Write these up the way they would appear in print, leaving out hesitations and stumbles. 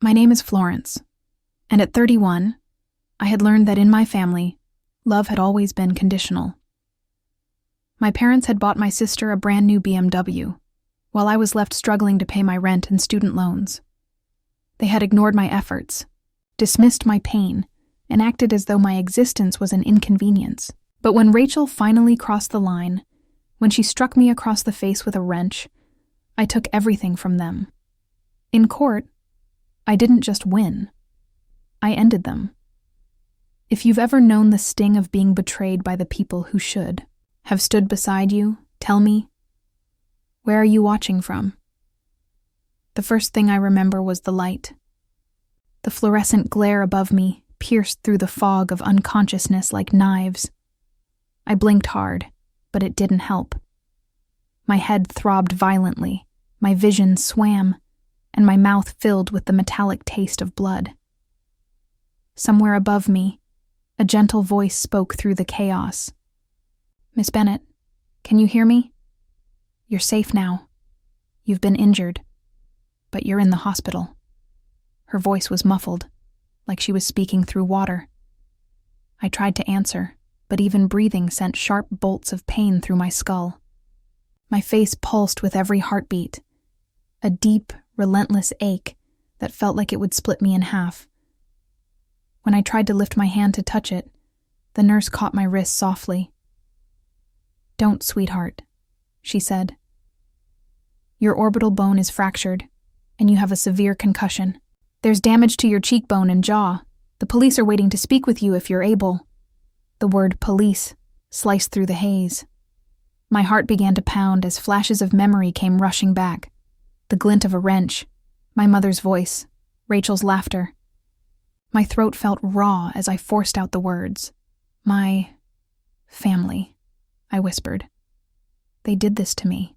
My name is Florence, and at 31, I had learned that in my family, love had always been conditional. My parents had bought my sister a brand new BMW, while I was left struggling to pay my rent and student loans. They had ignored my efforts, dismissed my pain, and acted as though my existence was an inconvenience. But when Rachel finally crossed the line, when she struck me across the face with a wrench, I took everything from them. In court, I didn't just win. I ended them. If you've ever known the sting of being betrayed by the people who should have stood beside you, tell me, where are you watching from? The first thing I remember was the light. The fluorescent glare above me pierced through the fog of unconsciousness like knives. I blinked hard, but it didn't help. My head throbbed violently, my vision swam, and my mouth filled with the metallic taste of blood. Somewhere above me, a gentle voice spoke through the chaos. "Miss Bennett, can you hear me? You're safe now. You've been injured, but you're in the hospital." Her voice was muffled, like she was speaking through water. I tried to answer, but even breathing sent sharp bolts of pain through my skull. My face pulsed with every heartbeat, a deep, relentless ache that felt like it would split me in half. When I tried to lift my hand to touch it, the nurse caught my wrist softly. "Don't, sweetheart," she said. "Your orbital bone is fractured, and you have a severe concussion. There's damage to your cheekbone and jaw. The police are waiting to speak with you if you're able." The word police sliced through the haze. My heart began to pound as flashes of memory came rushing back. The glint of a wrench, my mother's voice, Rachel's laughter. My throat felt raw as I forced out the words. "My family," I whispered. "They did this to me."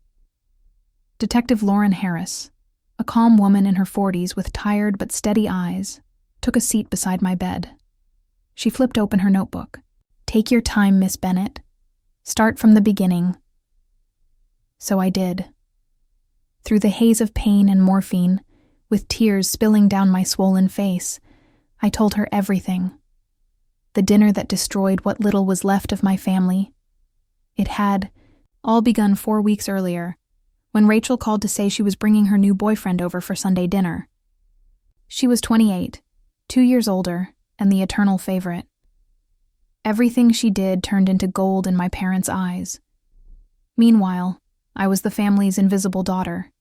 Detective Lauren Harris, a calm woman in her 40s with tired but steady eyes, took a seat beside my bed. She flipped open her notebook. "Take your time, Miss Bennett. Start from the beginning." So I did. Through the haze of pain and morphine, with tears spilling down my swollen face, I told her everything. The dinner that destroyed what little was left of my family. It had all begun 4 weeks earlier, when Rachel called to say she was bringing her new boyfriend over for Sunday dinner. She was 28, 2 years older, and the eternal favorite. Everything she did turned into gold in my parents' eyes. Meanwhile, I was the family's invisible daughter,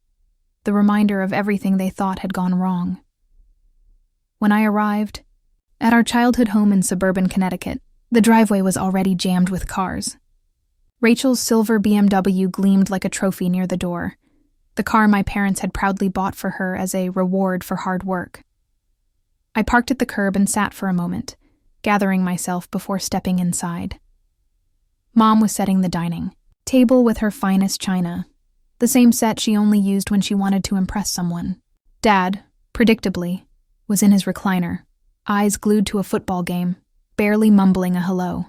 the reminder of everything they thought had gone wrong. When I arrived, at our childhood home in suburban Connecticut, the driveway was already jammed with cars. Rachel's silver BMW gleamed like a trophy near the door, the car my parents had proudly bought for her as a reward for hard work. I parked at the curb and sat for a moment, gathering myself before stepping inside. Mom was setting the dining table with her finest china, the same set she only used when she wanted to impress someone. Dad, predictably, was in his recliner, eyes glued to a football game, barely mumbling a hello.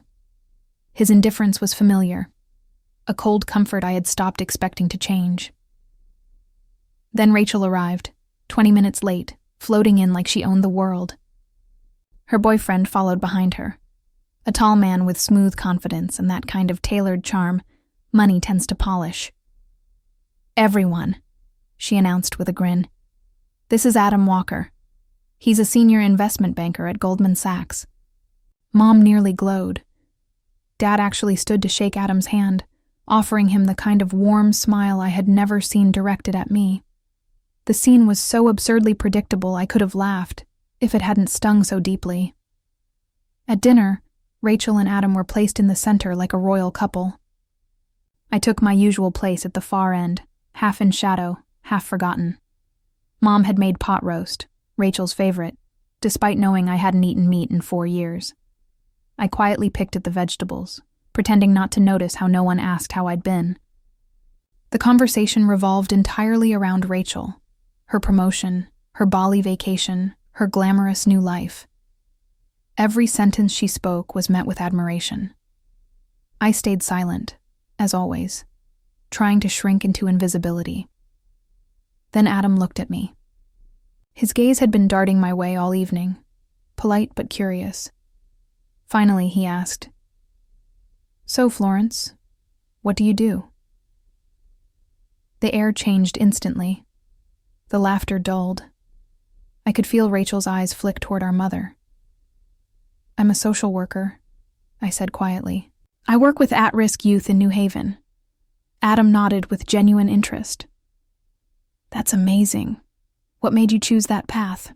His indifference was familiar, a cold comfort I had stopped expecting to change. Then Rachel arrived, 20 minutes late, floating in like she owned the world. Her boyfriend followed behind her, a tall man with smooth confidence and that kind of tailored charm money tends to polish. "Everyone," she announced with a grin. "This is Adam Walker. He's a senior investment banker at Goldman Sachs." Mom nearly glowed. Dad actually stood to shake Adam's hand, offering him the kind of warm smile I had never seen directed at me. The scene was so absurdly predictable I could have laughed, if it hadn't stung so deeply. At dinner, Rachel and Adam were placed in the center like a royal couple. I took my usual place at the far end, half in shadow, half forgotten. Mom had made pot roast, Rachel's favorite, despite knowing I hadn't eaten meat in 4 years. I quietly picked at the vegetables, pretending not to notice how no one asked how I'd been. The conversation revolved entirely around Rachel, her promotion, her Bali vacation, her glamorous new life. Every sentence she spoke was met with admiration. I stayed silent, as always, trying to shrink into invisibility. Then Adam looked at me. His gaze had been darting my way all evening, polite but curious. Finally, he asked, "So, Florence, what do you do?" The air changed instantly. The laughter dulled. I could feel Rachel's eyes flick toward our mother. "I'm a social worker," I said quietly. "I work with at-risk youth in New Haven." Adam nodded with genuine interest. "That's amazing. What made you choose that path?"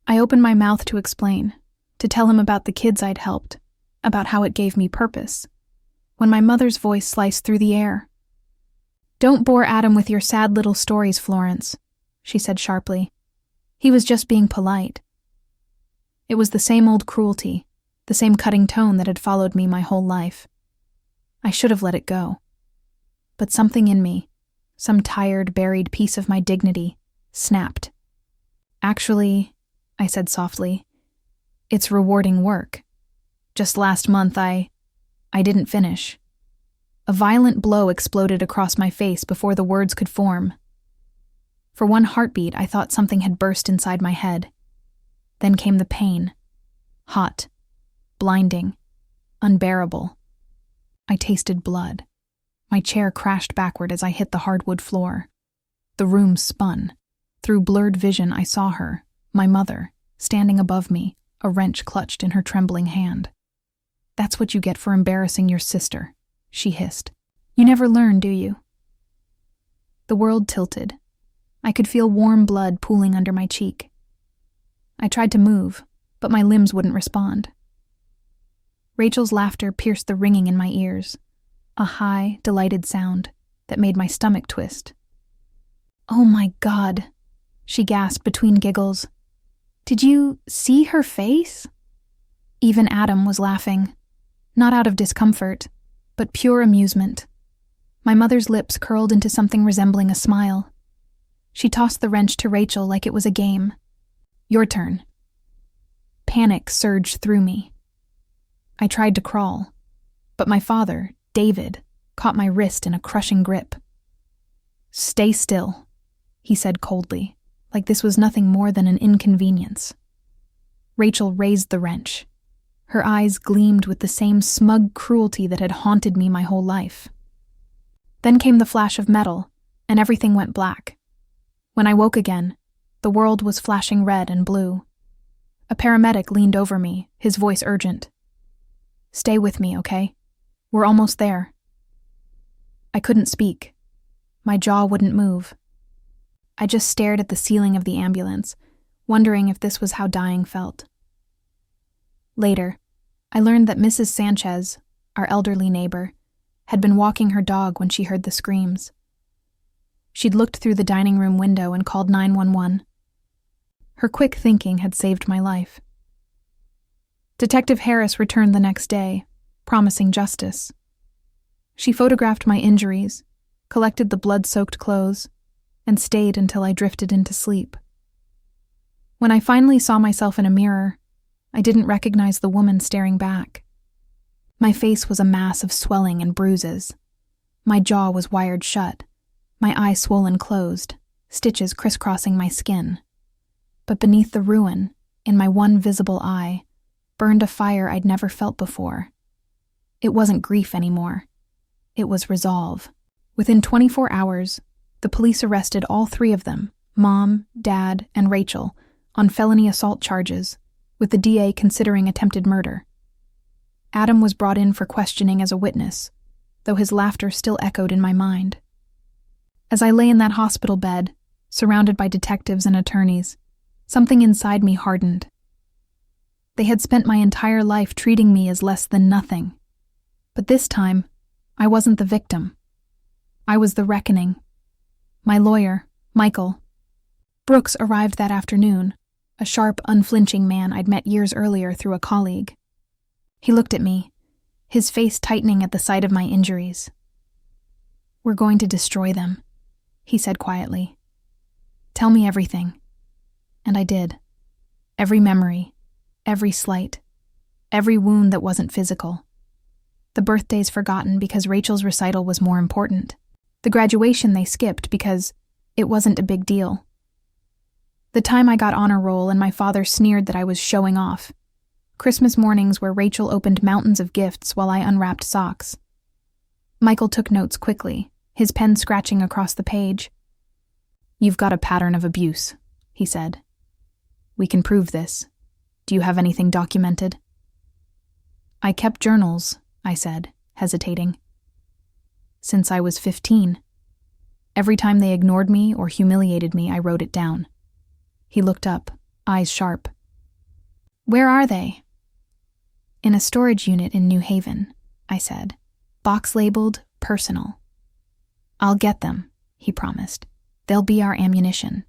I opened my mouth to explain, to tell him about the kids I'd helped, about how it gave me purpose, when my mother's voice sliced through the air. "Don't bore Adam with your sad little stories, Florence," she said sharply. "He was just being polite." It was the same old cruelty, the same cutting tone that had followed me my whole life. I should have let it go. But something in me, some tired, buried piece of my dignity, snapped. "Actually," I said softly, "it's rewarding work. Just last month I didn't finish." A violent blow exploded across my face before the words could form. For one heartbeat, I thought something had burst inside my head. Then came the pain. Hot, blinding, unbearable. I tasted blood. My chair crashed backward as I hit the hardwood floor. The room spun. Through blurred vision, I saw her, my mother, standing above me, a wrench clutched in her trembling hand. "That's what you get for embarrassing your sister," she hissed. "You never learn, do you?" The world tilted. I could feel warm blood pooling under my cheek. I tried to move, but my limbs wouldn't respond. Rachel's laughter pierced the ringing in my ears, a high, delighted sound that made my stomach twist. "Oh my God," she gasped between giggles. "Did you see her face?" Even Adam was laughing, not out of discomfort, but pure amusement. My mother's lips curled into something resembling a smile. She tossed the wrench to Rachel like it was a game. "Your turn." Panic surged through me. I tried to crawl, but my father, David, caught my wrist in a crushing grip. "Stay still," he said coldly, like this was nothing more than an inconvenience. Rachel raised the wrench. Her eyes gleamed with the same smug cruelty that had haunted me my whole life. Then came the flash of metal, and everything went black. When I woke again, the world was flashing red and blue. A paramedic leaned over me, his voice urgent. "Stay with me, okay? We're almost there." I couldn't speak. My jaw wouldn't move. I just stared at the ceiling of the ambulance, wondering if this was how dying felt. Later, I learned that Mrs. Sanchez, our elderly neighbor, had been walking her dog when she heard the screams. She'd looked through the dining room window and called 911. Her quick thinking had saved my life. Detective Harris returned the next day, promising justice. She photographed my injuries, collected the blood-soaked clothes, and stayed until I drifted into sleep. When I finally saw myself in a mirror, I didn't recognize the woman staring back. My face was a mass of swelling and bruises. My jaw was wired shut, my eye swollen closed, stitches crisscrossing my skin. But beneath the ruin, in my one visible eye, burned a fire I'd never felt before. It wasn't grief anymore. It was resolve. Within 24 hours, the police arrested all three of them, Mom, Dad, and Rachel, on felony assault charges, with the DA considering attempted murder. Adam was brought in for questioning as a witness, though his laughter still echoed in my mind. As I lay in that hospital bed, surrounded by detectives and attorneys, something inside me hardened. They had spent my entire life treating me as less than nothing. But this time, I wasn't the victim. I was the reckoning. My lawyer, Michael. Brooks arrived that afternoon, a sharp, unflinching man I'd met years earlier through a colleague. He looked at me, his face tightening at the sight of my injuries. "We're going to destroy them," he said quietly. "Tell me everything." And I did. Every memory, every slight, every wound that wasn't physical. The birthdays forgotten because Rachel's recital was more important. The graduation they skipped because it wasn't a big deal. The time I got honor roll and my father sneered that I was showing off. Christmas mornings where Rachel opened mountains of gifts while I unwrapped socks. Michael took notes quickly, his pen scratching across the page. "You've got a pattern of abuse," he said. "We can prove this. Do you have anything documented?" "I kept journals," I said, hesitating. "Since I was 15. Every time they ignored me or humiliated me, I wrote it down." He looked up, eyes sharp. "Where are they?" "In a storage unit in New Haven," I said, box labeled personal. "I'll get them," he promised. "They'll be our ammunition."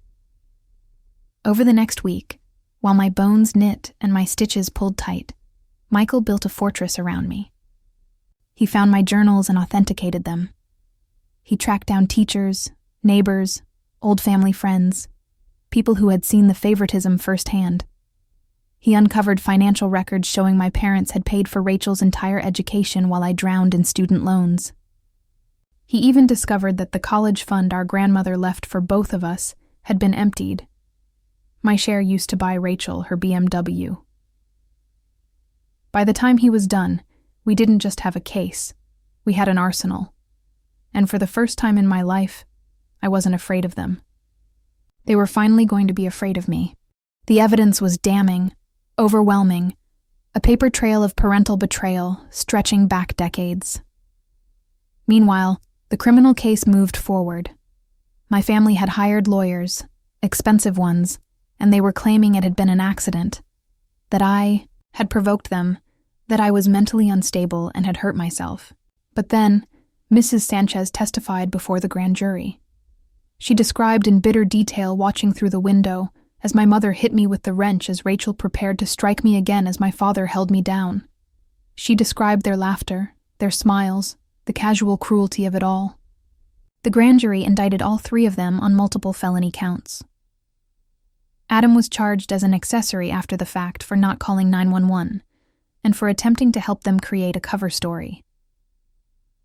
Over the next week, while my bones knit and my stitches pulled tight, Michael built a fortress around me. He found my journals and authenticated them. He tracked down teachers, neighbors, old family friends, people who had seen the favoritism firsthand. He uncovered financial records showing my parents had paid for Rachel's entire education while I drowned in student loans. He even discovered that the college fund our grandmother left for both of us had been emptied. My share used to buy Rachel her BMW. By the time he was done, we didn't just have a case, we had an arsenal. And for the first time in my life, I wasn't afraid of them. They were finally going to be afraid of me. The evidence was damning, overwhelming, a paper trail of parental betrayal stretching back decades. Meanwhile, the criminal case moved forward. My family had hired lawyers, expensive ones, and they were claiming it had been an accident, that I had provoked them, that I was mentally unstable and had hurt myself. But then, Mrs. Sanchez testified before the grand jury. She described in bitter detail watching through the window as my mother hit me with the wrench as Rachel prepared to strike me again as my father held me down. She described their laughter, their smiles, the casual cruelty of it all. The grand jury indicted all three of them on multiple felony counts. Adam was charged as an accessory after the fact for not calling 911 and for attempting to help them create a cover story.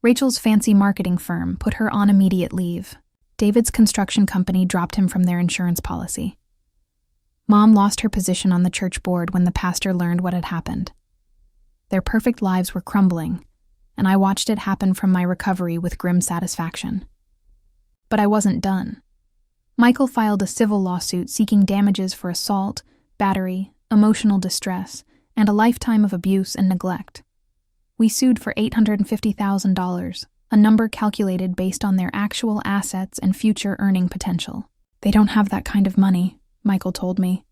Rachel's fancy marketing firm put her on immediate leave. David's construction company dropped him from their insurance policy. Mom lost her position on the church board when the pastor learned what had happened. Their perfect lives were crumbling, and I watched it happen from my recovery with grim satisfaction. But I wasn't done. Michael filed a civil lawsuit seeking damages for assault, battery, emotional distress, and a lifetime of abuse and neglect. We sued for $850,000, a number calculated based on their actual assets and future earning potential. "They don't have that kind of money," Michael told me,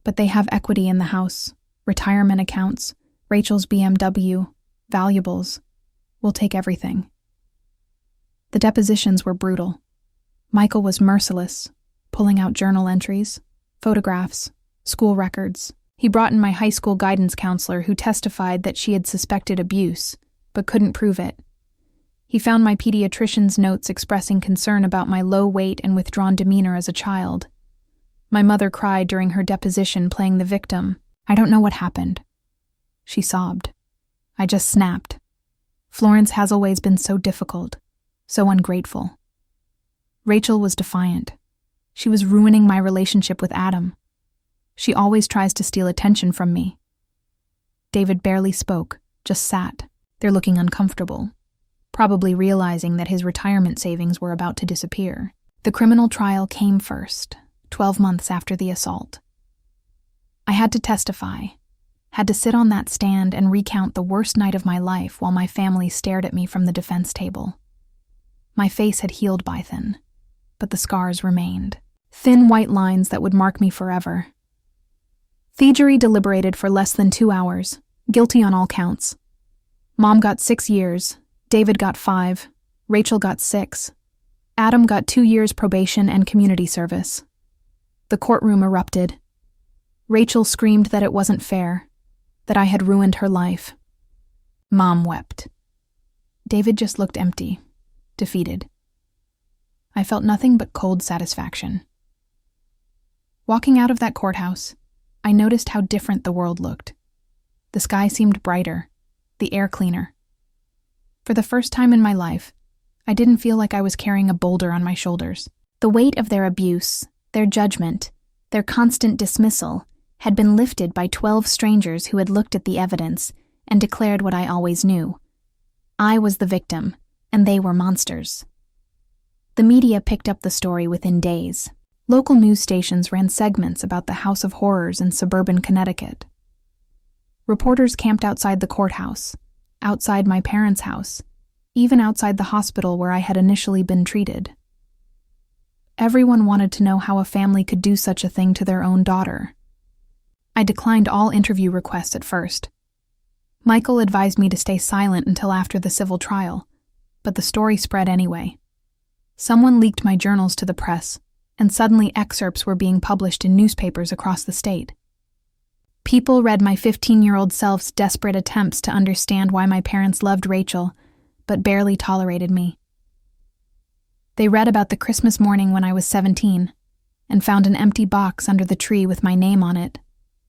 "but they have equity in the house, retirement accounts, Rachel's BMW, valuables. We'll take everything." The depositions were brutal. Michael was merciless, pulling out journal entries, photographs, school records. He brought in my high school guidance counselor who testified that she had suspected abuse, but couldn't prove it. He found my pediatrician's notes expressing concern about my low weight and withdrawn demeanor as a child. My mother cried during her deposition playing the victim. "I don't know what happened." She sobbed. "I just snapped. Florence has always been so difficult, so ungrateful." Rachel was defiant. She was ruining my relationship with Adam. She always tries to steal attention from me. David barely spoke, just sat, there looking uncomfortable, probably realizing that his retirement savings were about to disappear. The criminal trial came first, 12 months after the assault. I had to testify, had to sit on that stand and recount the worst night of my life while my family stared at me from the defense table. My face had healed by then, but the scars remained. Thin white lines that would mark me forever. The jury deliberated for less than 2 hours, guilty on all counts. Mom got 6 years, David got 5, Rachel got 6. Adam got 2 years probation and community service. The courtroom erupted. Rachel screamed that it wasn't fair, that I had ruined her life. Mom wept. David just looked empty, defeated. I felt nothing but cold satisfaction. Walking out of that courthouse, I noticed how different the world looked. The sky seemed brighter, the air cleaner. For the first time in my life, I didn't feel like I was carrying a boulder on my shoulders. The weight of their abuse, their judgment, Their constant dismissal had been lifted by 12 strangers who had looked at the evidence and declared what I always knew. I was the victim, and they were monsters. The media picked up the story within days. Local news stations ran segments about the House of Horrors in suburban Connecticut. Reporters camped outside the courthouse, outside my parents' house, even outside the hospital where I had initially been treated. Everyone wanted to know how a family could do such a thing to their own daughter. I declined all interview requests at first. Michael advised me to stay silent until after the civil trial, but the story spread anyway. Someone leaked my journals to the press, and suddenly excerpts were being published in newspapers across the state. People read my 15-year-old self's desperate attempts to understand why my parents loved Rachel, but barely tolerated me. They read about the Christmas morning when I was 17, and found an empty box under the tree with my name on it,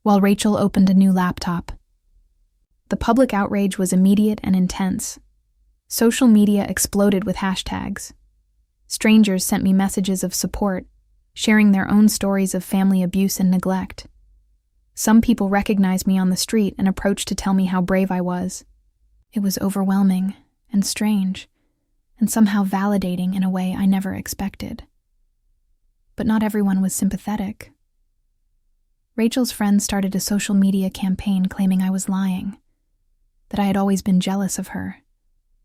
while Rachel opened a new laptop. The public outrage was immediate and intense. Social media exploded with hashtags. Strangers sent me messages of support, sharing their own stories of family abuse and neglect. Some people recognized me on the street and approached to tell me how brave I was. It was overwhelming and strange, and somehow validating in a way I never expected. But not everyone was sympathetic. Rachel's friends started a social media campaign claiming I was lying, that I had always been jealous of her,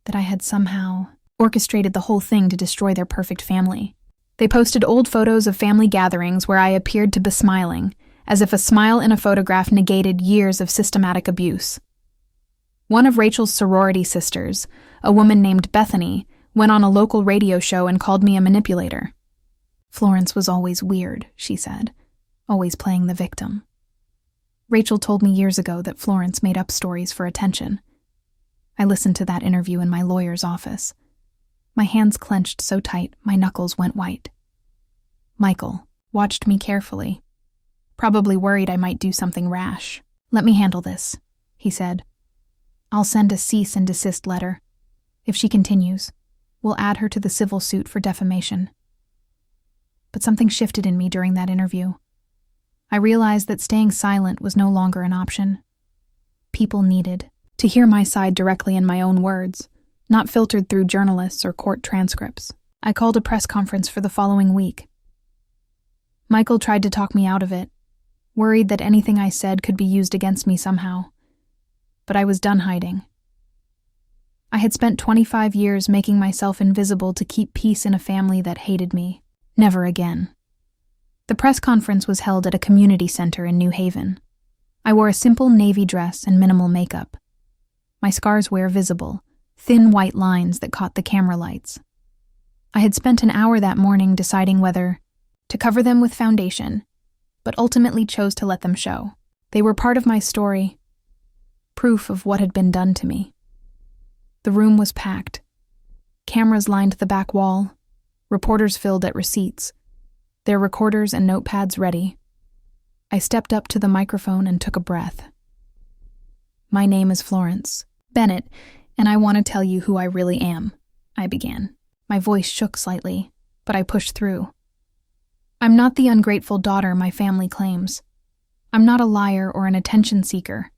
that I had somehow orchestrated the whole thing to destroy their perfect family. They posted old photos of family gatherings where I appeared to be smiling, as if a smile in a photograph negated years of systematic abuse. One of Rachel's sorority sisters, a woman named Bethany, went on a local radio show and called me a manipulator. Florence was always weird, she said, always playing the victim. Rachel told me years ago that Florence made up stories for attention. I listened to that interview in my lawyer's office. My hands clenched so tight, my knuckles went white. Michael watched me carefully, probably worried I might do something rash. "Let me handle this," he said. "I'll send a cease and desist letter. If she continues, we'll add her to the civil suit for defamation." But something shifted in me during that interview. I realized that staying silent was no longer an option. People needed to hear my side directly in my own words, not filtered through journalists or court transcripts. I called a press conference for the following week. Michael tried to talk me out of it, worried that anything I said could be used against me somehow. But I was done hiding. I had spent 25 years making myself invisible to keep peace in a family that hated me. Never again. The press conference was held at a community center in New Haven. I wore a simple navy dress and minimal makeup. My scars were visible, thin white lines that caught the camera lights. I had spent an hour that morning deciding whether to cover them with foundation, but ultimately chose to let them show. They were part of my story, proof of what had been done to me. The room was packed. Cameras lined the back wall, reporters filled at receipts, their recorders and notepads ready. I stepped up to the microphone and took a breath. "My name is Florence Bennett, and I want to tell you who I really am," I began. My voice shook slightly, but I pushed through. "I'm not the ungrateful daughter my family claims. I'm not a liar or an attention seeker.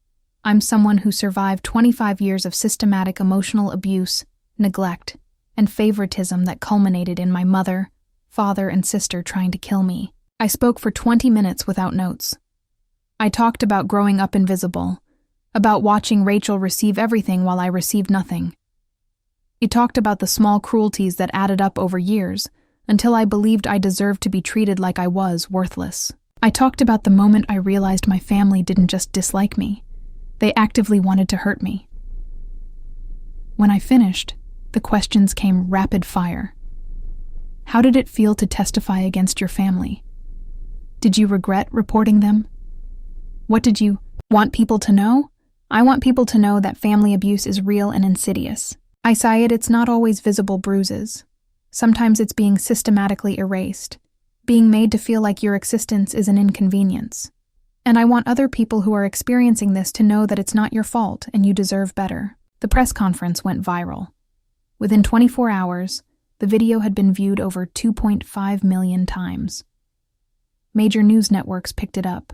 I'm someone who survived 25 years of systematic emotional abuse, neglect, and favoritism that culminated in my mother, father, and sister trying to kill me." I spoke for 20 minutes without notes. I talked about growing up invisible, about watching Rachel receive everything while I received nothing. He talked about the small cruelties that added up over years, until I believed I deserved to be treated like I was worthless. I talked about the moment I realized my family didn't just dislike me. They actively wanted to hurt me. When I finished, the questions came rapid fire. How did it feel to testify against your family? Did you regret reporting them? What did you want people to know? I want people to know that family abuse is real and insidious. I say it's not always visible bruises. Sometimes it's being systematically erased, being made to feel like your existence is an inconvenience. And I want other people who are experiencing this to know that it's not your fault and you deserve better. The press conference went viral. Within 24 hours, the video had been viewed over 2.5 million times. Major news networks picked it up.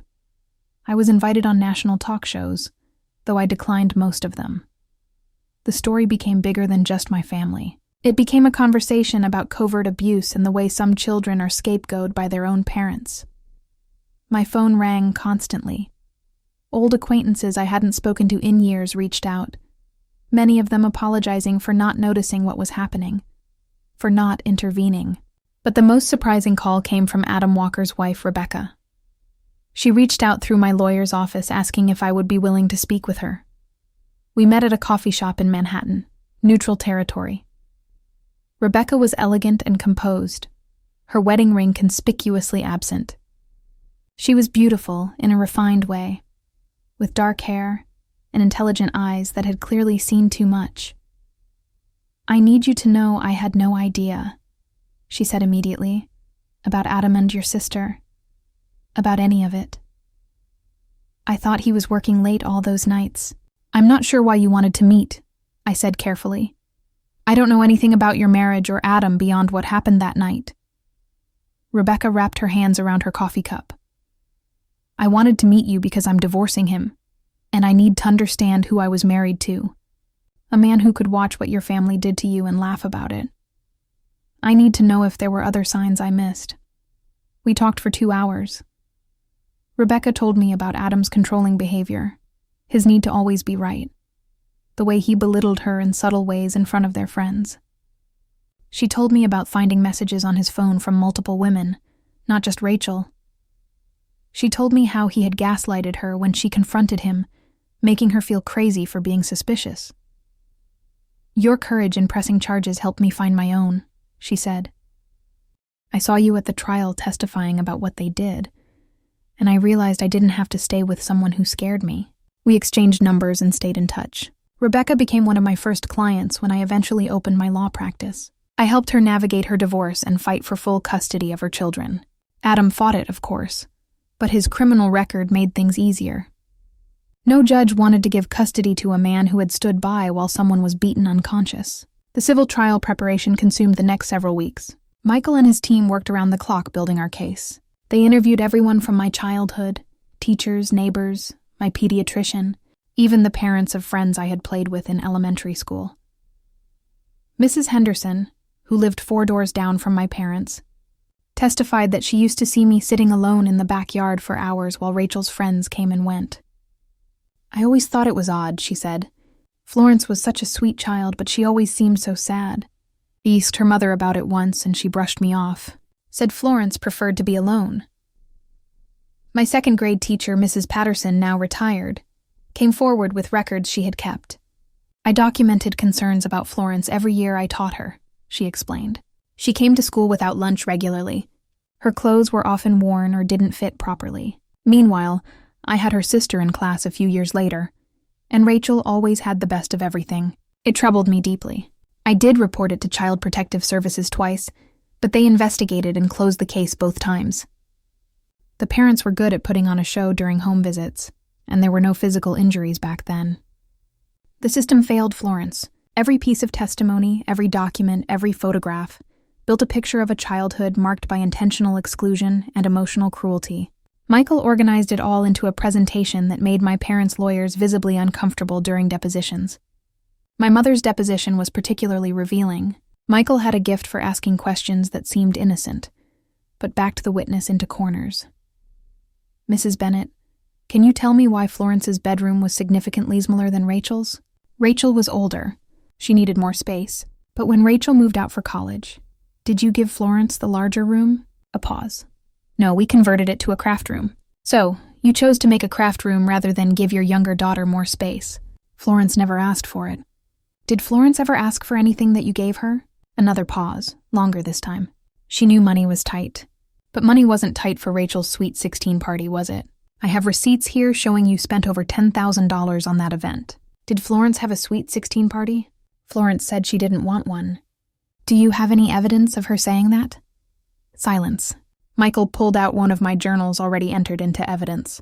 I was invited on national talk shows, though I declined most of them. The story became bigger than just my family. It became a conversation about covert abuse and the way some children are scapegoated by their own parents. My phone rang constantly. Old acquaintances I hadn't spoken to in years reached out, many of them apologizing for not noticing what was happening, for not intervening. But the most surprising call came from Adam Walker's wife, Rebecca. She reached out through my lawyer's office asking if I would be willing to speak with her. We met at a coffee shop in Manhattan, neutral territory. Rebecca was elegant and composed, her wedding ring conspicuously absent. She was beautiful in a refined way, with dark hair and intelligent eyes that had clearly seen too much. "I need you to know I had no idea," she said immediately, "about Adam and your sister, about any of it. I thought he was working late all those nights. I'm not sure why you wanted to meet," I said carefully. "I don't know anything about your marriage or Adam beyond what happened that night." Rebecca wrapped her hands around her coffee cup. "I wanted to meet you because I'm divorcing him, and I need to understand who I was married to. A man who could watch what your family did to you and laugh about it. I need to know if there were other signs I missed." We talked for 2 hours. Rebecca told me about Adam's controlling behavior, his need to always be right, the way he belittled her in subtle ways in front of their friends. She told me about finding messages on his phone from multiple women, not just Rachel. She told me how he had gaslighted her when she confronted him, making her feel crazy for being suspicious. "Your courage in pressing charges helped me find my own," she said. "I saw you at the trial testifying about what they did, and I realized I didn't have to stay with someone who scared me." We exchanged numbers and stayed in touch. Rebecca became one of my first clients when I eventually opened my law practice. I helped her navigate her divorce and fight for full custody of her children. Adam fought it, of course, but his criminal record made things easier. No judge wanted to give custody to a man who had stood by while someone was beaten unconscious. The civil trial preparation consumed the next several weeks. Michael and his team worked around the clock building our case. They interviewed everyone from my childhood, teachers, neighbors, my pediatrician, even the parents of friends I had played with in elementary school. Mrs. Henderson, who lived 4 doors down from my parents, testified that she used to see me sitting alone in the backyard for hours while Rachel's friends came and went. "I always thought it was odd," she said. "Florence was such a sweet child, but she always seemed so sad. I asked her mother about it once and she brushed me off, said Florence preferred to be alone." My second-grade teacher, Mrs. Patterson, now retired, came forward with records she had kept. "I documented concerns about Florence every year I taught her," she explained. "She came to school without lunch regularly. Her clothes were often worn or didn't fit properly. Meanwhile, I had her sister in class a few years later, and Rachel always had the best of everything. It troubled me deeply. I did report it to Child Protective Services twice, but they investigated and closed the case both times. The parents were good at putting on a show during home visits, and there were no physical injuries back then. The system failed Florence. Every piece of testimony, every document, every photograph built a picture of a childhood marked by intentional exclusion and emotional cruelty. Michael organized it all into a presentation that made my parents' lawyers visibly uncomfortable during depositions. My mother's deposition was particularly revealing. Michael had a gift for asking questions that seemed innocent, but backed the witness into corners. "Mrs. Bennett, can you tell me why Florence's bedroom was significantly smaller than Rachel's?" Rachel was older. She needed more space. But when Rachel moved out for college, did you give Florence the larger room? A pause. "No, we converted it to a craft room." "So, you chose to make a craft room rather than give your younger daughter more space." "Florence never asked for it." "Did Florence ever ask for anything that you gave her?" Another pause, longer this time. She knew money was tight. But money wasn't tight for Rachel's Sweet 16 party, was it? "I have receipts here showing you spent over $10,000 on that event. Did Florence have a Sweet 16 party?" "Florence said she didn't want one." "Do you have any evidence of her saying that?" Silence. Michael pulled out one of my journals already entered into evidence.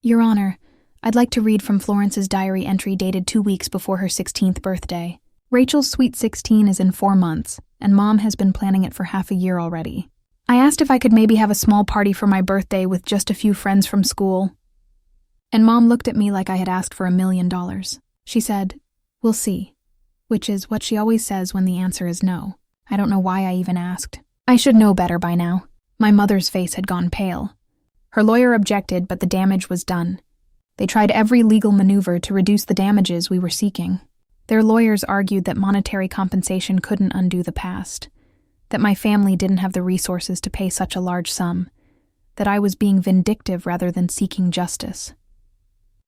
"Your Honor, I'd like to read from Florence's diary entry dated 2 weeks before her 16th birthday. Rachel's Sweet 16 is in 4 months, and Mom has been planning it for half a year already. I asked if I could maybe have a small party for my birthday with just a few friends from school. And Mom looked at me like I had asked for $1 million. She said, "We'll see," which is what she always says when the answer is no. I don't know why I even asked. I should know better by now. My mother's face had gone pale. Her lawyer objected, but the damage was done. They tried every legal maneuver to reduce the damages we were seeking. Their lawyers argued that monetary compensation couldn't undo the past, that my family didn't have the resources to pay such a large sum, that I was being vindictive rather than seeking justice.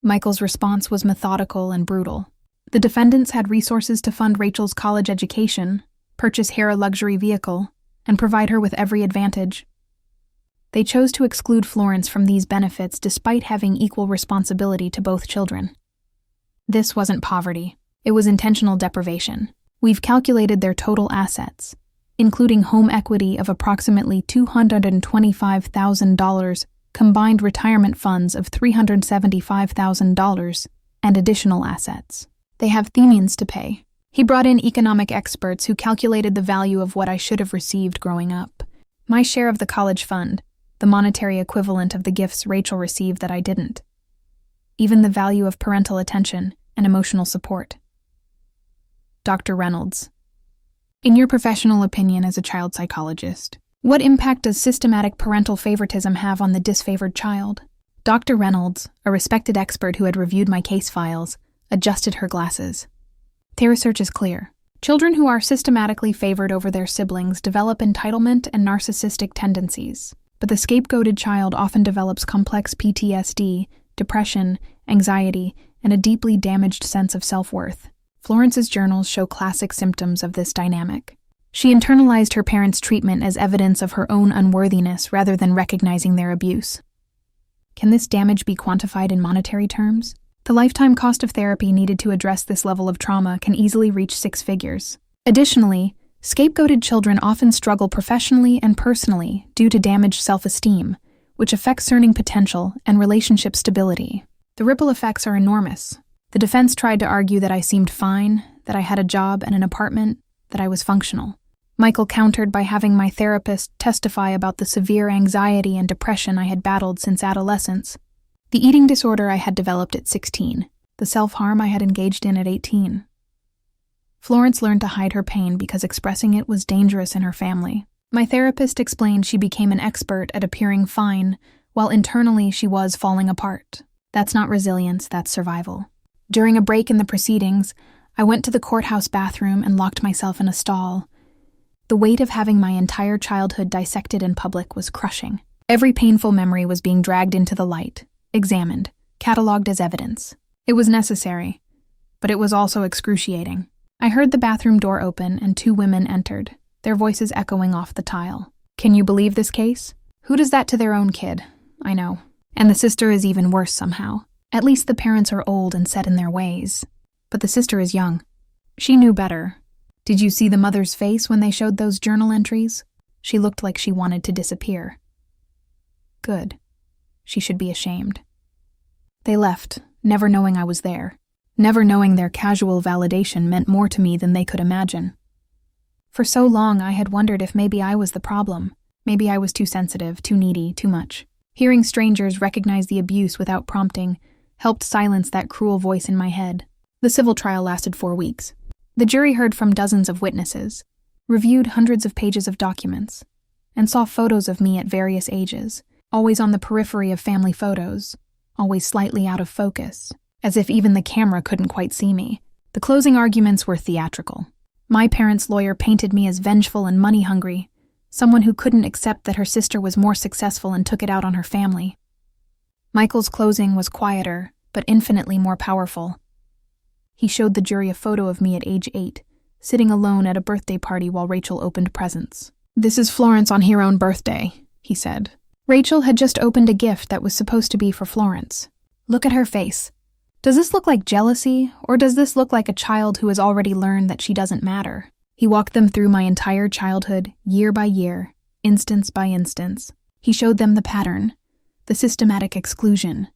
Michael's response was methodical and brutal. The defendants had resources to fund Rachel's college education, purchase her a luxury vehicle, and provide her with every advantage. They chose to exclude Florence from these benefits despite having equal responsibility to both children. This wasn't poverty. It was intentional deprivation. We've calculated their total assets, including home equity of approximately $225,000, combined retirement funds of $375,000, and additional assets. They have Themians to pay. He brought in economic experts who calculated the value of what I should have received growing up. My share of the college fund, the monetary equivalent of the gifts Rachel received that I didn't. Even the value of parental attention and emotional support. Dr. Reynolds. In your professional opinion as a child psychologist, what impact does systematic parental favoritism have on the disfavored child? Dr. Reynolds, a respected expert who had reviewed my case files, adjusted her glasses. The research is clear. Children who are systematically favored over their siblings develop entitlement and narcissistic tendencies, but the scapegoated child often develops complex PTSD, depression, anxiety, and a deeply damaged sense of self-worth. Florence's journals show classic symptoms of this dynamic. She internalized her parents' treatment as evidence of her own unworthiness rather than recognizing their abuse. Can this damage be quantified in monetary terms? The lifetime cost of therapy needed to address this level of trauma can easily reach 6 figures. Additionally, scapegoated children often struggle professionally and personally due to damaged self-esteem, which affects earning potential and relationship stability. The ripple effects are enormous. The defense tried to argue that I seemed fine, that I had a job and an apartment, that I was functional. Michael countered by having my therapist testify about the severe anxiety and depression I had battled since adolescence, the eating disorder I had developed at 16, the self-harm I had engaged in at 18. Florence learned to hide her pain because expressing it was dangerous in her family. My therapist explained she became an expert at appearing fine, while internally she was falling apart. That's not resilience, that's survival. During a break in the proceedings, I went to the courthouse bathroom and locked myself in a stall. The weight of having my entire childhood dissected in public was crushing. Every painful memory was being dragged into the light, examined, catalogued as evidence. It was necessary, but it was also excruciating. I heard the bathroom door open and 2 women entered, their voices echoing off the tile. Can you believe this case? Who does that to their own kid? I know. And the sister is even worse somehow. At least the parents are old and set in their ways. But the sister is young. She knew better. Did you see the mother's face when they showed those journal entries? She looked like she wanted to disappear. Good. She should be ashamed. They left, never knowing I was there, never knowing their casual validation meant more to me than they could imagine. For so long I had wondered if maybe I was the problem. Maybe I was too sensitive, too needy, too much. Hearing strangers recognize the abuse without prompting helped silence that cruel voice in my head. The civil trial lasted 4 weeks. The jury heard from dozens of witnesses, reviewed hundreds of pages of documents, and saw photos of me at various ages, always on the periphery of family photos, always slightly out of focus, as if even the camera couldn't quite see me. The closing arguments were theatrical. My parents' lawyer painted me as vengeful and money-hungry, someone who couldn't accept that her sister was more successful and took it out on her family. Michael's closing was quieter, but infinitely more powerful. He showed the jury a photo of me at age 8, sitting alone at a birthday party while Rachel opened presents. "This is Florence on her own birthday," he said. Rachel had just opened a gift that was supposed to be for Florence. Look at her face. Does this look like jealousy, or does this look like a child who has already learned that she doesn't matter? He walked them through my entire childhood, year by year, instance by instance. He showed them the pattern, the systematic exclusion,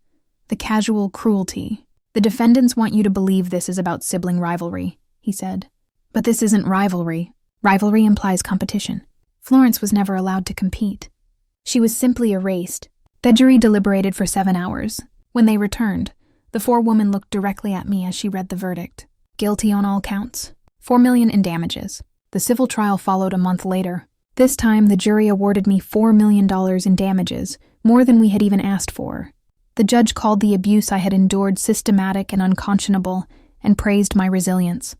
the casual cruelty. "The defendants want you to believe this is about sibling rivalry," he said. "But this isn't rivalry. Rivalry implies competition. Florence was never allowed to compete. She was simply erased. The jury deliberated for 7 hours. When they returned, the forewoman looked directly at me as she read the verdict. Guilty on all counts. $4 million in damages. The civil trial followed a month later. This time, the jury awarded me $4 million in damages, more than we had even asked for. The judge called the abuse I had endured systematic and unconscionable, and praised my resilience.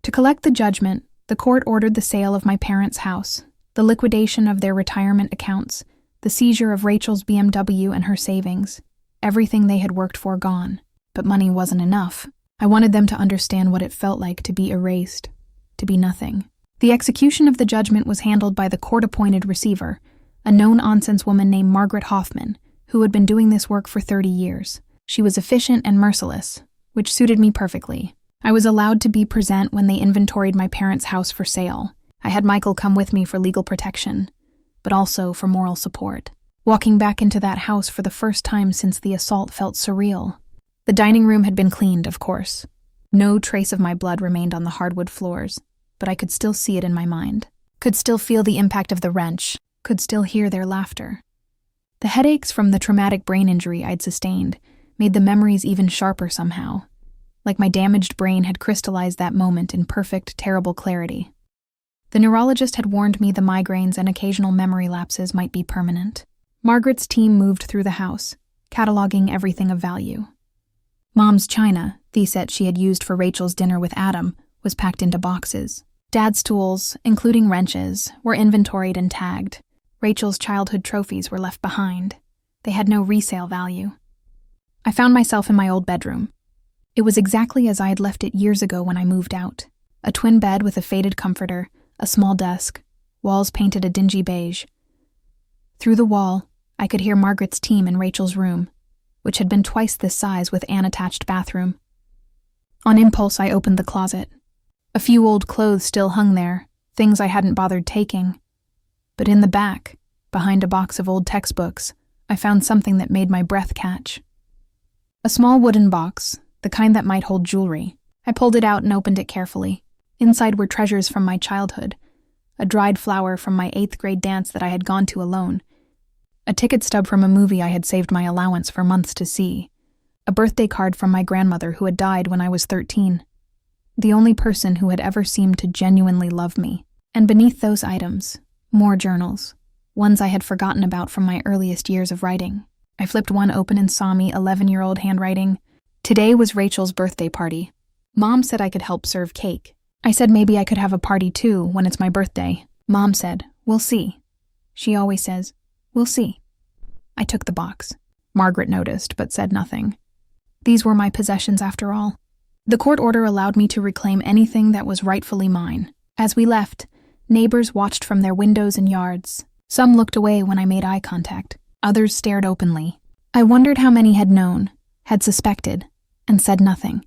To collect the judgment, the court ordered the sale of my parents' house, the liquidation of their retirement accounts, the seizure of Rachel's BMW and her savings, everything they had worked for gone. But money wasn't enough. I wanted them to understand what it felt like to be erased, to be nothing. The execution of the judgment was handled by the court-appointed receiver, a no-nonsense woman named Margaret Hoffman, who had been doing this work for 30 years. She was efficient and merciless, which suited me perfectly. I was allowed to be present when they inventoried my parents' house for sale. I had Michael come with me for legal protection, but also for moral support. Walking back into that house for the first time since the assault felt surreal. The dining room had been cleaned, of course. No trace of my blood remained on the hardwood floors, but I could still see it in my mind. Could still feel the impact of the wrench. Could still hear their laughter. The headaches from the traumatic brain injury I'd sustained made the memories even sharper somehow, like my damaged brain had crystallized that moment in perfect, terrible clarity. The neurologist had warned me the migraines and occasional memory lapses might be permanent. Margaret's team moved through the house, cataloging everything of value. Mom's china, the set she had used for Rachel's dinner with Adam, was packed into boxes. Dad's tools, including wrenches, were inventoried and tagged. Rachel's childhood trophies were left behind. They had no resale value. I found myself in my old bedroom. It was exactly as I had left it years ago when I moved out. A twin bed with a faded comforter, a small desk, walls painted a dingy beige. Through the wall, I could hear Margaret's team in Rachel's room, which had been twice this size with an attached bathroom. On impulse, I opened the closet. A few old clothes still hung there, things I hadn't bothered taking. But in the back, behind a box of old textbooks, I found something that made my breath catch. A small wooden box, the kind that might hold jewelry. I pulled it out and opened it carefully. Inside were treasures from my childhood, a dried flower from my 8th grade dance that I had gone to alone, a ticket stub from a movie I had saved my allowance for months to see, a birthday card from my grandmother who had died when I was 13, the only person who had ever seemed to genuinely love me. And beneath those items, more journals, ones I had forgotten about from my earliest years of writing. I flipped one open and saw me 11-year-old handwriting. Today was Rachel's birthday party. Mom said I could help serve cake. I said maybe I could have a party too when it's my birthday. Mom said, "We'll see." She always says, "We'll see." I took the box. Margaret noticed, but said nothing. These were my possessions after all. The court order allowed me to reclaim anything that was rightfully mine. As we left, neighbors watched from their windows and yards. Some looked away when I made eye contact. Others stared openly. I wondered how many had known, had suspected, and said nothing.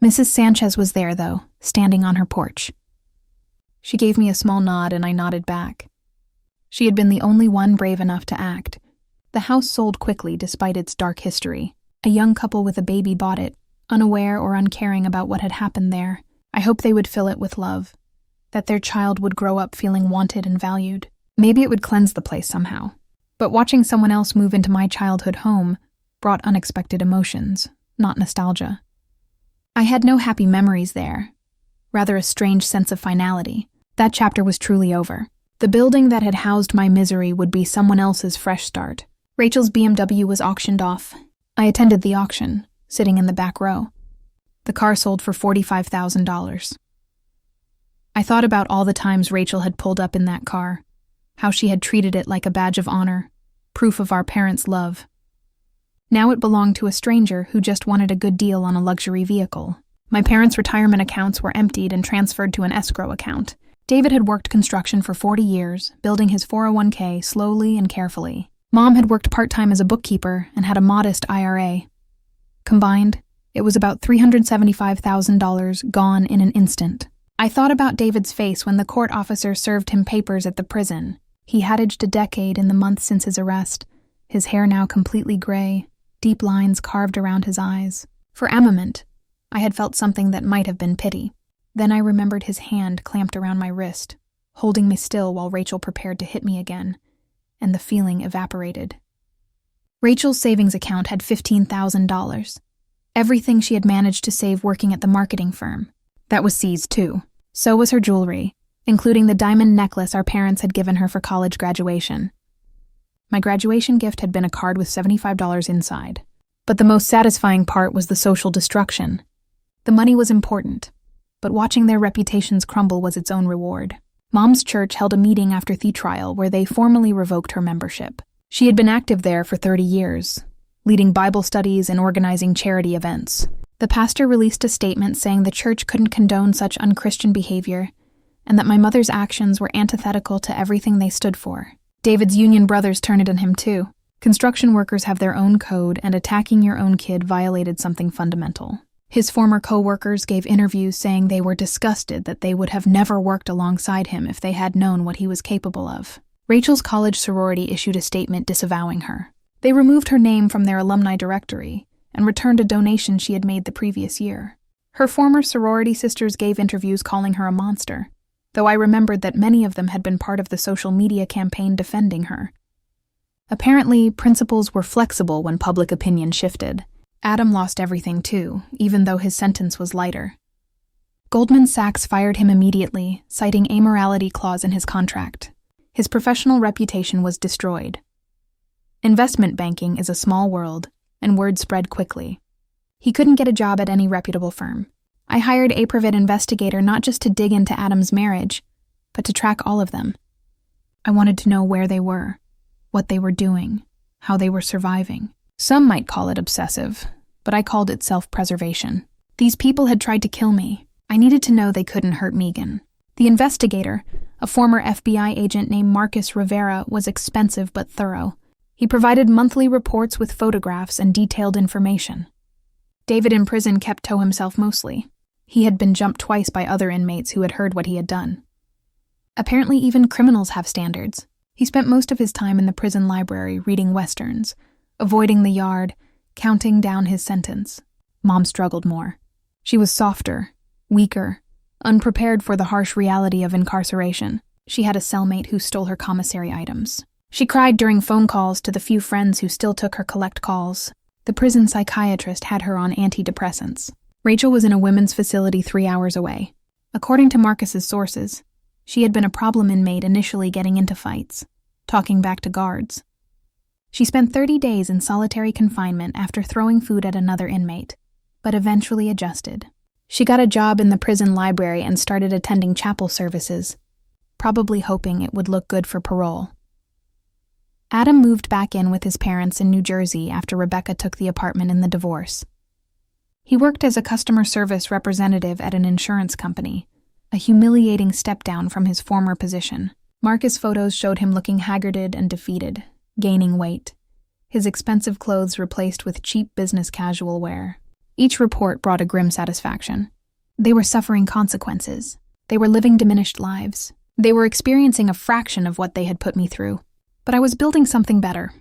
Mrs. Sanchez was there, though, standing on her porch. She gave me a small nod and I nodded back. She had been the only one brave enough to act. The house sold quickly despite its dark history. A young couple with a baby bought it, unaware or uncaring about what had happened there. I hoped they would fill it with love, that their child would grow up feeling wanted and valued. Maybe it would cleanse the place somehow. But watching someone else move into my childhood home brought unexpected emotions, not nostalgia. I had no happy memories there, rather a strange sense of finality. That chapter was truly over. The building that had housed my misery would be someone else's fresh start. Rachel's BMW was auctioned off. I attended the auction, sitting in the back row. The car sold for $45,000. I thought about all the times Rachel had pulled up in that car, how she had treated it like a badge of honor, proof of our parents' love. Now it belonged to a stranger who just wanted a good deal on a luxury vehicle. My parents' retirement accounts were emptied and transferred to an escrow account. David had worked construction for 40 years, building his 401k slowly and carefully. Mom had worked part-time as a bookkeeper and had a modest IRA. Combined, it was about $375,000 gone in an instant. I thought about David's face when the court officer served him papers at the prison. He had aged a decade in the months since his arrest, his hair now completely gray, deep lines carved around his eyes. For a moment, I had felt something that might have been pity. Then I remembered his hand clamped around my wrist, holding me still while Rachel prepared to hit me again, and the feeling evaporated. Rachel's savings account had $15,000. Everything she had managed to save working at the marketing firm. That was seized too. So was her jewelry, including the diamond necklace our parents had given her for college graduation. My graduation gift had been a card with $75 inside. But the most satisfying part was the social destruction. The money was important, but watching their reputations crumble was its own reward. Mom's church held a meeting after the trial where they formally revoked her membership. She had been active there for 30 years, leading Bible studies and organizing charity events. The pastor released a statement saying the church couldn't condone such unchristian behavior and that my mother's actions were antithetical to everything they stood for. David's union brothers turned it on him too. Construction workers have their own code, and attacking your own kid violated something fundamental. His former co-workers gave interviews saying they were disgusted that they would have never worked alongside him if they had known what he was capable of. Rachel's college sorority issued a statement disavowing her. They removed her name from their alumni directory and returned a donation she had made the previous year. Her former sorority sisters gave interviews calling her a monster, though I remembered that many of them had been part of the social media campaign defending her. Apparently, principals were flexible when public opinion shifted. Adam lost everything too, even though his sentence was lighter. Goldman Sachs fired him immediately, citing a morality clause in his contract. His professional reputation was destroyed. Investment banking is a small world, and word spread quickly. He couldn't get a job at any reputable firm. I hired a private investigator not just to dig into Adam's marriage, but to track all of them. I wanted to know where they were, what they were doing, how they were surviving. Some might call it obsessive, but I called it self-preservation. These people had tried to kill me. I needed to know they couldn't hurt Megan. The investigator, a former FBI agent named Marcus Rivera, was expensive but thorough. He provided monthly reports with photographs and detailed information. David in prison kept to himself mostly. He had been jumped twice by other inmates who had heard what he had done. Apparently even criminals have standards. He spent most of his time in the prison library reading westerns, avoiding the yard, counting down his sentence. Mom struggled more. She was softer, weaker, unprepared for the harsh reality of incarceration. She had a cellmate who stole her commissary items. She cried during phone calls to the few friends who still took her collect calls. The prison psychiatrist had her on antidepressants. Rachel was in a women's facility 3 hours away. According to Marcus's sources, she had been a problem inmate initially getting into fights, talking back to guards. She spent 30 days in solitary confinement after throwing food at another inmate, but eventually adjusted. She got a job in the prison library and started attending chapel services, probably hoping it would look good for parole. Adam moved back in with his parents in New Jersey after Rebecca took the apartment in the divorce. He worked as a customer service representative at an insurance company, a humiliating step down from his former position. Marcus' photos showed him looking haggarded and defeated, gaining weight, his expensive clothes replaced with cheap business casual wear. Each report brought a grim satisfaction. They were suffering consequences. They were living diminished lives. They were experiencing a fraction of what they had put me through. But I was building something better.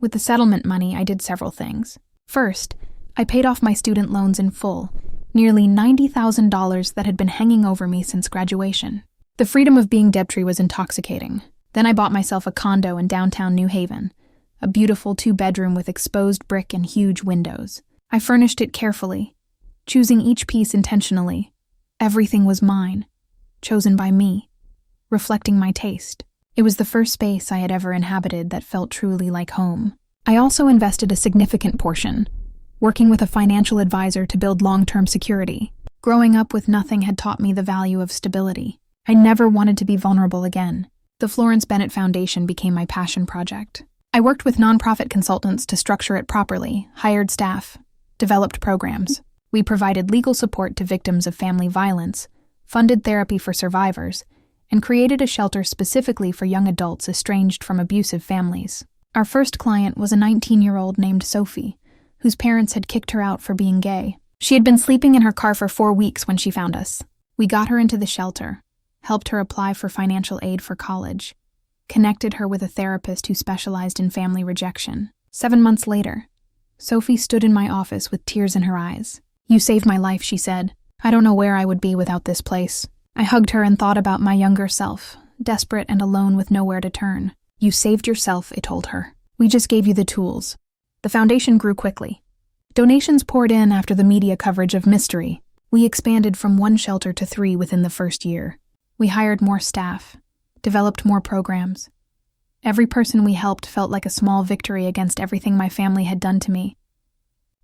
With the settlement money, I did several things. First, I paid off my student loans in full, nearly $90,000 that had been hanging over me since graduation. The freedom of being debt-free was intoxicating. Then I bought myself a condo in downtown New Haven, a beautiful 2-bedroom with exposed brick and huge windows. I furnished it carefully, choosing each piece intentionally. Everything was mine, chosen by me, reflecting my taste. It was the first space I had ever inhabited that felt truly like home. I also invested a significant portion, working with a financial advisor to build long-term security. Growing up with nothing had taught me the value of stability. I never wanted to be vulnerable again. The Florence Bennett Foundation became my passion project. I worked with nonprofit consultants to structure it properly, hired staff, developed programs. We provided legal support to victims of family violence, funded therapy for survivors, and created a shelter specifically for young adults estranged from abusive families. Our first client was a 19-year-old named Sophie, whose parents had kicked her out for being gay. She had been sleeping in her car for 4 weeks when she found us. We got her into the shelter, helped her apply for financial aid for college, connected her with a therapist who specialized in family rejection. 7 months later, Sophie stood in my office with tears in her eyes. "You saved my life," she said. "I don't know where I would be without this place." I hugged her and thought about my younger self, desperate and alone with nowhere to turn. "You saved yourself," it told her. "We just gave you the tools." The foundation grew quickly. Donations poured in after the media coverage of Mystery. We expanded from 1 shelter to 3 within the first year. We hired more staff, developed more programs. Every person we helped felt like a small victory against everything my family had done to me.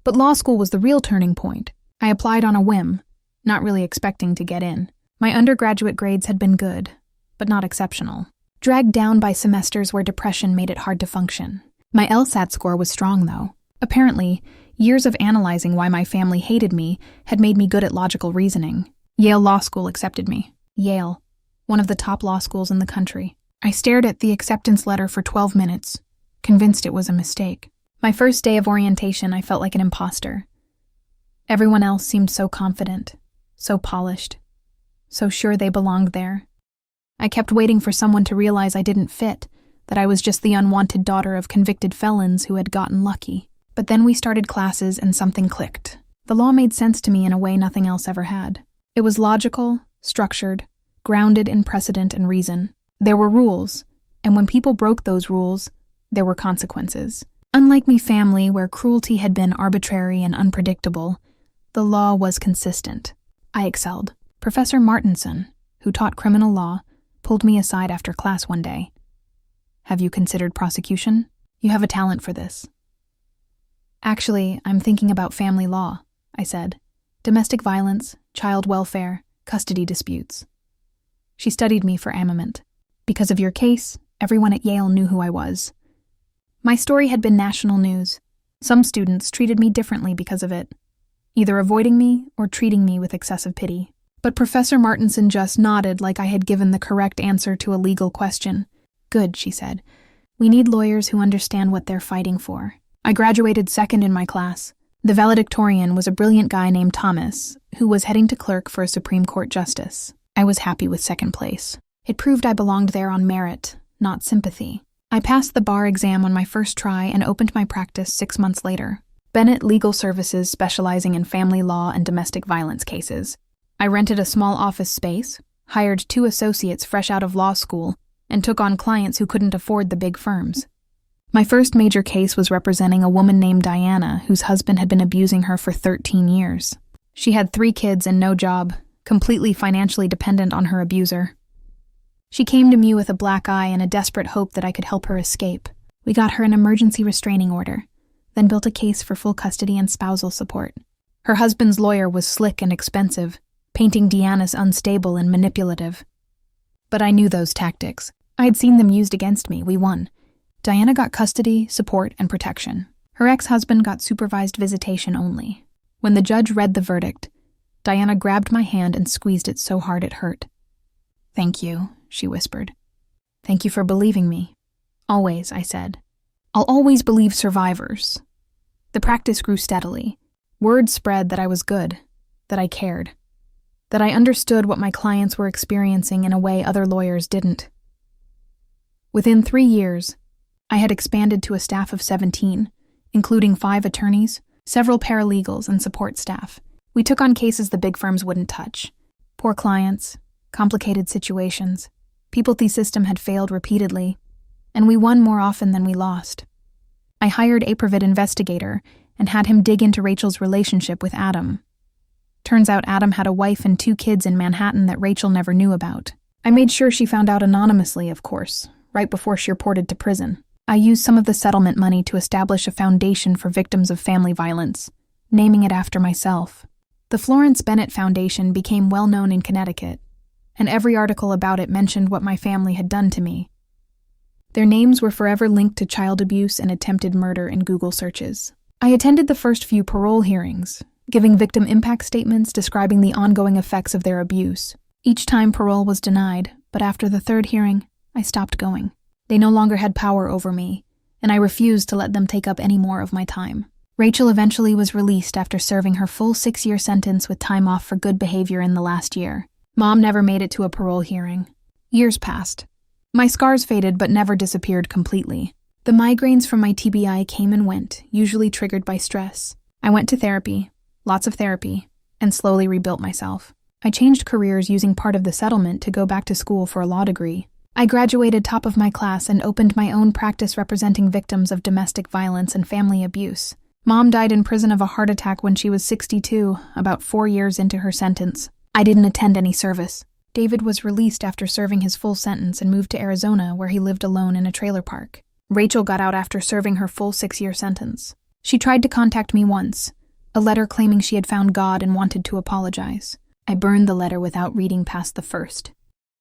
But law school was the real turning point. I applied on a whim, not really expecting to get in. My undergraduate grades had been good, but not exceptional. Dragged down by semesters where depression made it hard to function. My LSAT score was strong, though. Apparently, years of analyzing why my family hated me had made me good at logical reasoning. Yale Law School accepted me. Yale, one of the top law schools in the country. I stared at the acceptance letter for 12 minutes, convinced it was a mistake. My first day of orientation, I felt like an imposter. Everyone else seemed so confident, so polished, so sure they belonged there. I kept waiting for someone to realize I didn't fit, that I was just the unwanted daughter of convicted felons who had gotten lucky. But then we started classes and something clicked. The law made sense to me in a way nothing else ever had. It was logical, structured, grounded in precedent and reason. There were rules, and when people broke those rules, there were consequences. Unlike me family, where cruelty had been arbitrary and unpredictable, the law was consistent. I excelled. Professor Martinson, who taught criminal law, pulled me aside after class one day. "Have you considered prosecution? You have a talent for this." "Actually, I'm thinking about family law," I said. "Domestic violence, child welfare, custody disputes." She studied me for armament. "Because of your case, everyone at Yale knew who I was." My story had been national news. Some students treated me differently because of it, either avoiding me or treating me with excessive pity. But Professor Martinson just nodded like I had given the correct answer to a legal question. "Good," she said. "We need lawyers who understand what they're fighting for." I graduated second in my class. The valedictorian was a brilliant guy named Thomas, who was heading to clerk for a Supreme Court justice. I was happy with second place. It proved I belonged there on merit, not sympathy. I passed the bar exam on my first try and opened my practice 6 months later. Bennett Legal Services, specializing in family law and domestic violence cases. I rented a small office space, hired 2 associates fresh out of law school, and took on clients who couldn't afford the big firms. My first major case was representing a woman named Diana, whose husband had been abusing her for 13 years. She had 3 kids and no job, completely financially dependent on her abuser. She came to me with a black eye and a desperate hope that I could help her escape. We got her an emergency restraining order, then built a case for full custody and spousal support. Her husband's lawyer was slick and expensive, painting Diana's unstable and manipulative. But I knew those tactics. I had seen them used against me. We won. Diana got custody, support, and protection. Her ex-husband got supervised visitation only. When the judge read the verdict, Diana grabbed my hand and squeezed it so hard it hurt. "Thank you," she whispered. "Thank you for believing me." "Always," I said. "I'll always believe survivors." The practice grew steadily. Word spread that I was good, that I cared, that I understood what my clients were experiencing in a way other lawyers didn't. Within 3 years, I had expanded to a staff of 17, including 5 attorneys, several paralegals, and support staff. We took on cases the big firms wouldn't touch. Poor clients, complicated situations. People the system had failed repeatedly, and we won more often than we lost. I hired a private investigator and had him dig into Rachel's relationship with Adam. Turns out Adam had a wife and 2 kids in Manhattan that Rachel never knew about. I made sure she found out anonymously, of course, right before she reported to prison. I used some of the settlement money to establish a foundation for victims of family violence, naming it after myself. The Florence Bennett Foundation became well known in Connecticut, and every article about it mentioned what my family had done to me. Their names were forever linked to child abuse and attempted murder in Google searches. I attended the first few parole hearings, giving victim impact statements describing the ongoing effects of their abuse. Each time parole was denied, but after the 3rd hearing, I stopped going. They no longer had power over me, and I refused to let them take up any more of my time. Rachel eventually was released after serving her full 6-year sentence with time off for good behavior in the last year. Mom never made it to a parole hearing. Years passed. My scars faded but never disappeared completely. The migraines from my TBI came and went, usually triggered by stress. I went to therapy, lots of therapy, and slowly rebuilt myself. I changed careers using part of the settlement to go back to school for a law degree. I graduated top of my class and opened my own practice representing victims of domestic violence and family abuse. Mom died in prison of a heart attack when she was 62, about 4 years into her sentence. I didn't attend any service. David was released after serving his full sentence and moved to Arizona, where he lived alone in a trailer park. Rachel got out after serving her full 6-year sentence. She tried to contact me once, a letter claiming she had found God and wanted to apologize. I burned the letter without reading past the first.